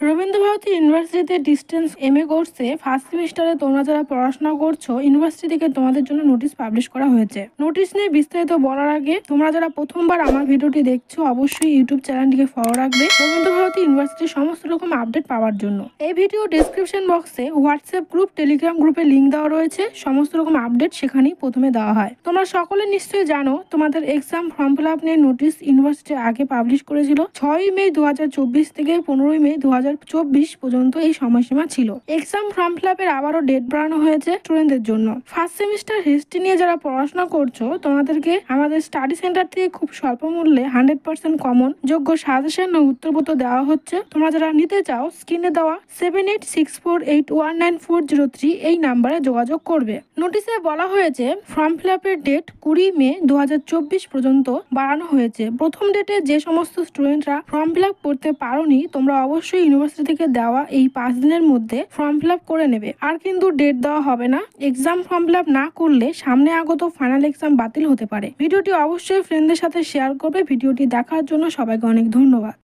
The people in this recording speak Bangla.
রবীন্দ্রভারতী ইউনিভার্সিটিতে ডিস্টেন্স এমএ কোর্সে ফার্স্ট সেমিস্টারে তোমরা যারা পড়াশোনা করছো, ইউনিভার্সিটি থেকে তোমাদের জন্য নোটিশ পাবলিশ করা হয়েছে। নোটিশ নিয়ে বিস্তারিত বলার আগে তোমরা যারা প্রথমবার আমার ভিডিওটি দেখছো, অবশ্যই ইউটিউব চ্যানেলটিকে ফলো রাখবে রবীন্দ্রভারতী ইউনিভার্সিটির সমস্ত রকম আপডেট পাওয়ার জন্য। এই ভিডিও ডেসক্রিপশন বক্সে হোয়াটসঅ্যাপ গ্রুপ, টেলিগ্রাম গ্রুপে লিঙ্ক দেওয়া রয়েছে। সমস্ত রকম আপডেট সেখানেই প্রথমে দেওয়া হয়। তোমরা সকলে নিশ্চয়ই জানো, তোমাদের এক্সাম ফর্ম ফিল আপ নিয়ে নোটিশ ইউনিভার্সিটি আগে পাবলিশ করেছিল। 6ই মে 2024 থেকে 15ই মে 2024 পর্যন্ত এই সময়সীমা ছিল। এক্সাম ফর্ম ফিল আপের আবারও ডেট বাড়ানো হয়েছে স্টুডেন্টদের জন্য। ফার্স্ট সেমিস্টার হিস্ট্রি নিয়ে যারা পড়াশোনা করছো, তোমাদেরকে আমাদের স্টাডি সেন্টার থেকে খুব স্বল্প মূল্যে 100% কমন যোগ্য সাজেশন ও উত্তরপত্র দেওয়া হচ্ছে। তোমরা যারা নিতে চাও, স্ক্রিনে দেওয়া 7864819403 এই নাম্বারে যোগাযোগ করবে। নোটিশে বলা হয়েছে ফর্ম ফিল আপের ডেট 20 মে 2024 পর্যন্ত বাড়ানো হয়েছে। প্রথম ডেটে যে সমস্ত স্টুডেন্টরা ফর্ম ফিল আপ করতে পারোনি, তোমরা অবশ্যই ইউনিভার্সিটি থেকে দেওয়া এই 5 দিনের মধ্যে ফর্ম ফিল আপ করে নেবে। আর কিন্তু ডেট দেওয়া হবে না। এক্সাম ফর্ম ফিল আপ না করলে সামনে আগত ফাইনাল এক্সাম বাতিল হতে পারে। ভিডিওটি অবশ্যই ফ্রেন্ডদের সাথে শেয়ার করবে। ভিডিওটি দেখার জন্য সবাইকে অনেক ধন্যবাদ।